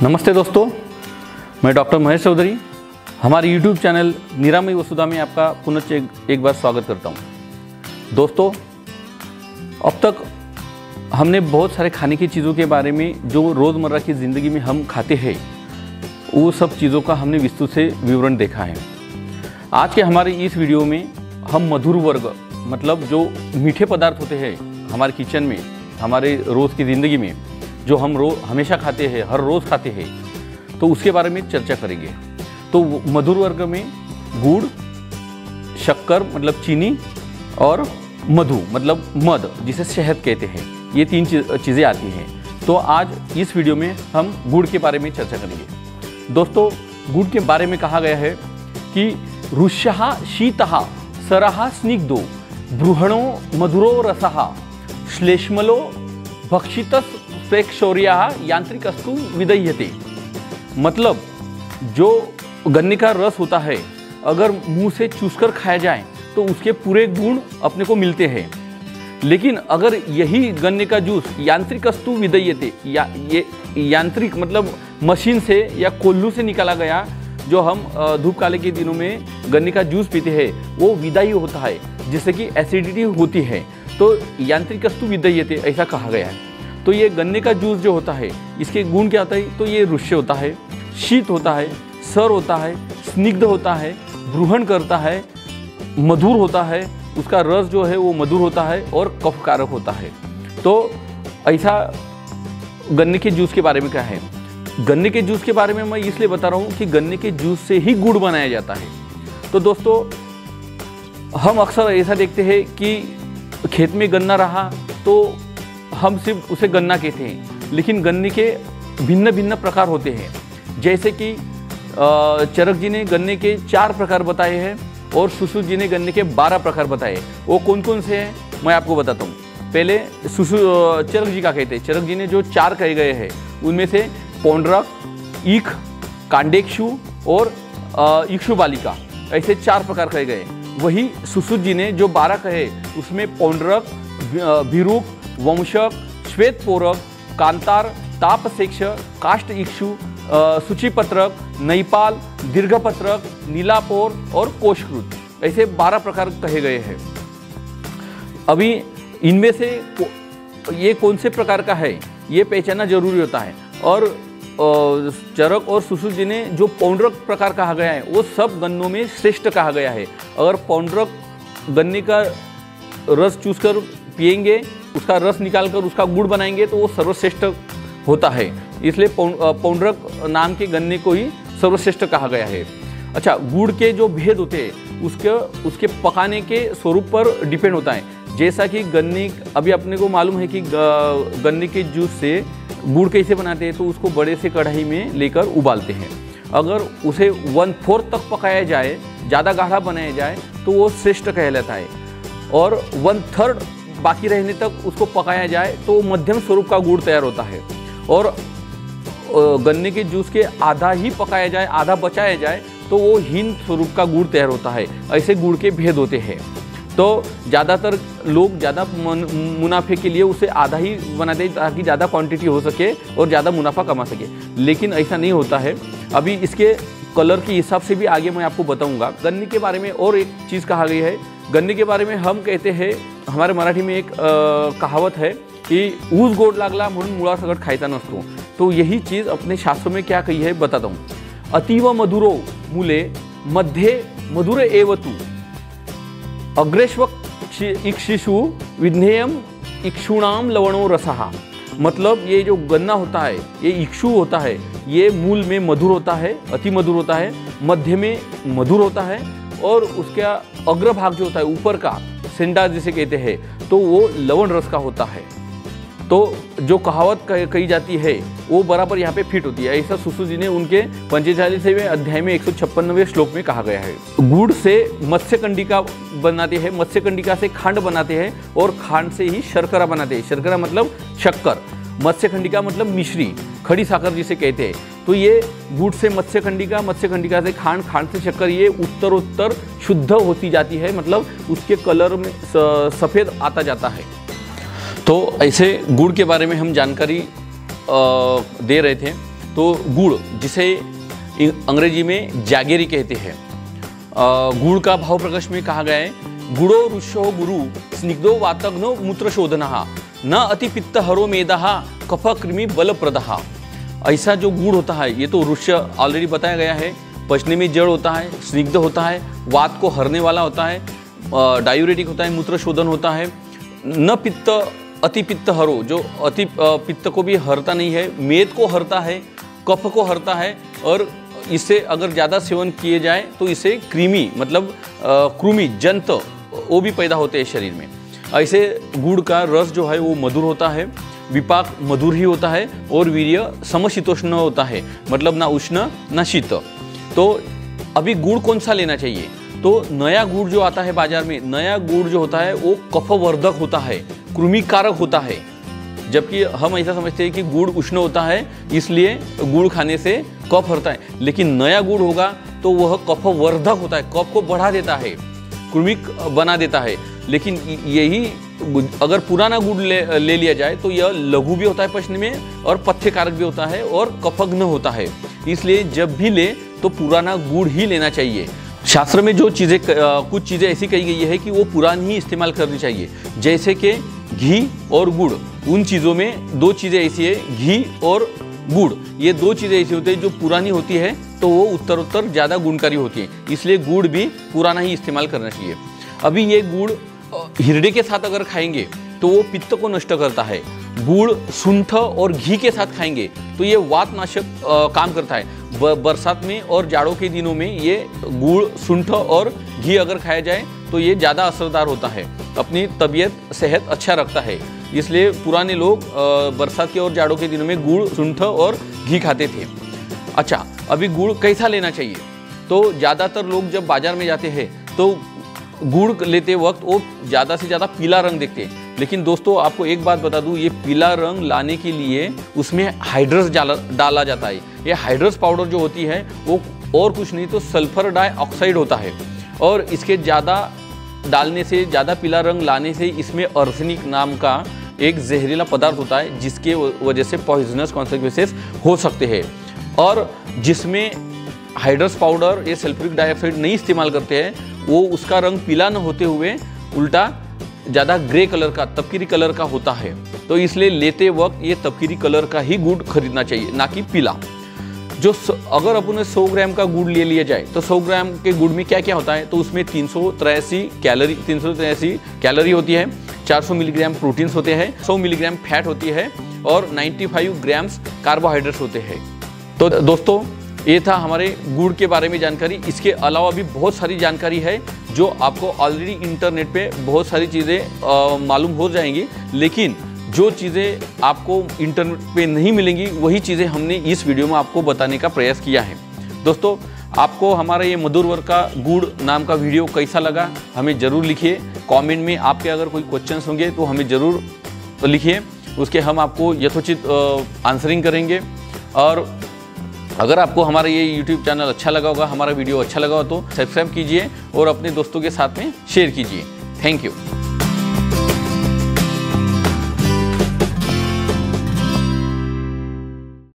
नमस्ते दोस्तों, मैं डॉक्टर महेश चौधरी हमारे YouTube चैनल निरामयी वसुधा में आपका पुनः एक बार स्वागत करता हूं। दोस्तों, अब तक हमने बहुत सारे खाने की चीज़ों के बारे में जो रोज़मर्रा की ज़िंदगी में हम खाते हैं वो सब चीज़ों का हमने विस्तृत से विवरण देखा है। आज के हमारे इस वीडियो में हम मधुर वर्ग मतलब जो मीठे पदार्थ होते हैं हमारे किचन में, हमारे रोज़ की ज़िंदगी में जो हम हमेशा खाते हैं, हर रोज़ खाते हैं, तो उसके बारे में चर्चा करेंगे। तो मधुर वर्ग में गुड़, शक्कर मतलब चीनी और मधु मतलब मध जिसे शहद कहते हैं, ये तीन चीज़ें आती हैं। तो आज इस वीडियो में हम गुड़ के बारे में चर्चा करेंगे। दोस्तों, गुड़ के बारे में कहा गया है कि रुष्यः शीतः सरः स्निग्धो बृहणो मधुरो रसः श्लेष्मलो भक्षितः प्रेक्षौर्यः यांत्रिकस्तु विदह्यते। मतलब जो गन्ने का रस होता है अगर मुंह से चूसकर खाया जाए तो उसके पूरे गुण अपने को मिलते हैं, लेकिन अगर यही गन्ने का जूस यांत्रिकस्तु विदह्यते ये यांत्रिक मतलब मशीन से या कोल्हू से निकाला गया जो हम धूप काले के दिनों में गन्ने का जूस पीते हैं वो विदाई होता है, जिससे कि एसिडिटी होती है, तो यांत्रिकस्तु विदह्यते ऐसा कहा गया है। तो ये गन्ने का जूस जो होता है इसके गुण क्या होता है, तो ये रुष्य होता है, शीत होता है, सर होता है, स्निग्ध होता है, ब्रूहण करता है, मधुर होता है, उसका रस जो है वो मधुर होता है और कफकारक होता है। तो ऐसा गन्ने के जूस के बारे में क्या है। गन्ने के जूस के बारे में मैं इसलिए बता रहा हूँ कि गन्ने के जूस से ही गुड़ बनाया जाता है। तो दोस्तों, हम अक्सर ऐसा देखते हैं कि खेत में गन्ना रहा तो हम सिर्फ उसे गन्ना कहते हैं, लेकिन गन्ने के भिन्न भिन्न प्रकार होते हैं। जैसे कि चरक जी ने गन्ने के 4 प्रकार बताए हैं और सुश्रुत जी ने गन्ने के 12 प्रकार बताए। वो कौन कौन से हैं मैं आपको बताता हूँ। पहले चरक जी का कहते हैं। चरक जी ने जो 4 कहे गए हैं उनमें से पौंड्रक, ईख, कांडेक्षु और इक्षु बालिका, ऐसे 4 प्रकार कहे गए। वही सुश्रुत जी ने जो 12 कहे उसमें पौंड्रक, भिरुक, वंशक, श्वेत पोरक, कांतार, तापसेक्ष, काष्ठ इक्षु, सूचीपत्रक, नैपाल, दीर्घपत्रक, नीलापोर और कोशकृत, ऐसे 12 प्रकार कहे गए हैं। अभी इनमें से ये कौन से प्रकार का है ये पहचानना जरूरी होता है। और चरक और सुश्रुत जी ने जो पौंड्रक प्रकार कहा गया है वो सब गन्नों में श्रेष्ठ कहा गया है। अगर पौंड्रक गन्ने का रस चूसकर पिएंगे, उसका रस निकालकर उसका गुड़ बनाएंगे तो वो सर्वश्रेष्ठ होता है, इसलिए पौंड्रक नाम के गन्ने को ही सर्वश्रेष्ठ कहा गया है। अच्छा, गुड़ के जो भेद होते हैं उसके पकाने के स्वरूप पर डिपेंड होता है। जैसा कि गन्ने, अभी अपने को मालूम है कि गन्ने के जूस से गुड़ कैसे बनाते हैं, तो उसको बड़े से कढ़ाई में लेकर उबालते हैं। अगर उसे 1/4 तक पकाया जाए, ज़्यादा गाढ़ा बनाया जाए तो वो श्रेष्ठ कहलाता है, और 1/3 बाकी रहने तक उसको पकाया जाए तो मध्यम स्वरूप का गुड़ तैयार होता है। और गन्ने के जूस के आधा ही पकाया जाए, आधा बचाया जाए तो वो हीन स्वरूप का गुड़ तैयार होता है। ऐसे गुड़ के भेद होते हैं। तो ज़्यादातर लोग ज़्यादा मुनाफे के लिए उसे आधा ही बनाते हैं ताकि ज़्यादा क्वांटिटी हो सके और ज़्यादा मुनाफा कमा सके, लेकिन ऐसा नहीं होता है। अभी इसके कलर के हिसाब से भी आगे मैं आपको बताऊंगा। गन्ने के बारे में और एक चीज़ कहा गई है। गन्ने के बारे में हम कहते हैं, हमारे मराठी में एक कहावत है कि ऊस गोड लागला म्हणून मुळा सकट खायचा नसतो। तो यही चीज़ अपने शास्त्रों में क्या कही है बताता हूँ। अतीव मधुरो मूले मध्ये मधुर एवतु अग्रेश्व इक्षिषु विघ्नेयम इक्षुणाम लवणो रसहा। मतलब ये जो गन्ना होता है ये इक्षु होता है, ये मूल में मधुर होता है, अति मधुर होता है, मध्य में मधुर होता है और उसका अग्रभाग जो होता है ऊपर का सेंडा जिसे कहते हैं तो वो लवण रस का होता है। तो जो कहावत कही जाती है वो बराबर यहाँ पे फिट होती है। ऐसा सुश्रुत जी ने उनके 45वें अध्याय में 156वें श्लोक में कहा गया है। गुड़ से मत्स्य कंडिका बनाते हैं, मत्स्य कंडिका से खांड बनाते हैं और खांड से ही शर्करा बनाते हैं। शर्करा मतलब शक्कर, मत्स्य कंडिका मतलब मिश्री, खड़ी साकर जिसे कहते हैं। तो ये गुड़ से मत्स्य कंडिका, मत्स्य कंडिका से खांड, खांड से शक्कर, ये उत्तरोत्तर शुद्ध होती जाती है, मतलब उसके कलर में सफ़ेद आता जाता है। तो ऐसे गुड़ के बारे में हम जानकारी दे रहे थे। तो गुड़, जिसे अंग्रेजी में जैगेरी कहते हैं, गुड़ का भाव प्रकाश में कहा गया है, गुड़ो ऋष्यो गुरु स्निग्धो वातग्नो मूत्रशोधनः न अतिपित्त हरो मेदः कफ कृमि बलप्रदः। ऐसा जो गुड़ होता है, ये तो ऋष्य ऑलरेडी बताया गया है, पचने में जड़ होता है, स्निग्ध होता है, वात को हरने वाला होता है, डायूरेटिक होता है, मूत्रशोधन होता है, न पित्त अतिपित्त हरो, जो अति पित्त को भी हरता नहीं है, मेद को हरता है, कफ को हरता है, और इससे अगर ज़्यादा सेवन किए जाए तो इससे कृमि मतलब कृमि जंत वो भी पैदा होते हैं शरीर में। ऐसे गुड़ का रस जो है वो मधुर होता है, विपाक मधुर ही होता है, और वीर्य समशीतोष्ण होता है, मतलब ना उष्ण ना शीत। तो अभी गुड़ कौन सा लेना चाहिए? तो नया गुड़ जो आता है बाजार में, नया गुड़ जो होता है वो कफवर्धक होता है, कृमिकारक होता है, जबकि हम ऐसा समझते हैं कि गुड़ उष्ण होता है इसलिए गुड़ खाने से कफ हरता है, लेकिन नया गुड़ होगा तो वह कफवर्धक होता है, कफ को बढ़ा देता है, कृमिक बना देता है। लेकिन यही अगर पुराना गुड़ ले लिया जाए तो यह लघु भी होता है पचने में, और पथ्यकारक भी होता है, और कफघ्न होता है। इसलिए जब भी ले तो पुराना गुड़ ही लेना चाहिए। शास्त्र में जो चीज़ें कुछ चीज़ें ऐसी कही गई है कि वो पुरानी ही इस्तेमाल करनी चाहिए, जैसे कि घी और गुड़। उन चीज़ों में दो चीज़ें ऐसी है, घी और गुड़, ये दो चीज़ें ऐसी होती है जो पुरानी होती है तो वो उत्तर ज़्यादा गुणकारी होती है, इसलिए गुड़ भी पुराना ही इस्तेमाल करना चाहिए। अभी ये गुड़ हिरडे के साथ अगर खाएंगे तो वो पित्त को नष्ट करता है, गुड़ सूंठ और घी के साथ खाएंगे तो ये वातनाशक काम करता है। बरसात में और जाड़ों के दिनों में ये गुड़ सूंठ और घी अगर खाया जाए तो ये ज़्यादा असरदार होता है, अपनी तबीयत सेहत अच्छा रखता है। इसलिए पुराने लोग बरसात के और जाड़ों के दिनों में गुड़ सूंठ और घी खाते थे। अच्छा, अभी गुड़ कैसा लेना चाहिए? तो ज़्यादातर लोग जब बाज़ार में जाते हैं तो गुड़ लेते वक्त वो ज़्यादा से ज़्यादा पीला रंग देखते हैं, लेकिन दोस्तों आपको एक बात बता दूं, ये पीला रंग लाने के लिए उसमें हाइड्रस डाला जाता है। ये हाइड्रस पाउडर जो होती है वो और कुछ नहीं तो सल्फर डाइऑक्साइड होता है, और इसके ज़्यादा डालने से, ज़्यादा पीला रंग लाने से इसमें आर्सेनिक नाम का एक जहरीला पदार्थ होता है, जिसके वजह से पॉइजनस कॉन्सिक्वेंसेस हो सकते हैं। और जिसमें हाइड्रस पाउडर ये सल्फ्यूरिक डाइऑक्साइड नहीं इस्तेमाल करते हैं, वो उसका रंग पीला न होते हुए उल्टा ज़्यादा ग्रे कलर का, तपकिरी कलर का होता है। तो इसलिए लेते वक्त ये तपकिरी कलर का ही गुड़ खरीदना चाहिए, ना कि पीला। जो अगर अपन 100 ग्राम का गुड़ ले लिया जाए तो 100 ग्राम के गुड़ में क्या क्या होता है? तो उसमें 383 कैलोरी होती है, 400 मिलीग्राम प्रोटीन्स होते हैं, 100 मिलीग्राम फैट होती है, और 95 ग्राम्स कार्बोहाइड्रेट्स होते हैं। तो दोस्तों ये था हमारे गुड़ के बारे में जानकारी। इसके अलावा भी बहुत सारी जानकारी है जो आपको ऑलरेडी इंटरनेट पे बहुत सारी चीज़ें मालूम हो जाएंगी, लेकिन जो चीज़ें आपको इंटरनेट पे नहीं मिलेंगी वही चीज़ें हमने इस वीडियो में आपको बताने का प्रयास किया है। दोस्तों आपको हमारा ये मधुर वर्ग का गुड़ नाम का वीडियो कैसा लगा हमें ज़रूर लिखिए कमेंट में। आपके अगर कोई क्वेश्चंस होंगे तो हमें ज़रूर लिखिए, उसके हम आपको यथोचित आंसरिंग करेंगे। और अगर आपको हमारा ये YouTube चैनल अच्छा लगा होगा, हमारा वीडियो अच्छा लगा हो तो सब्सक्राइब कीजिए और अपने दोस्तों के साथ में शेयर कीजिए। Thank you.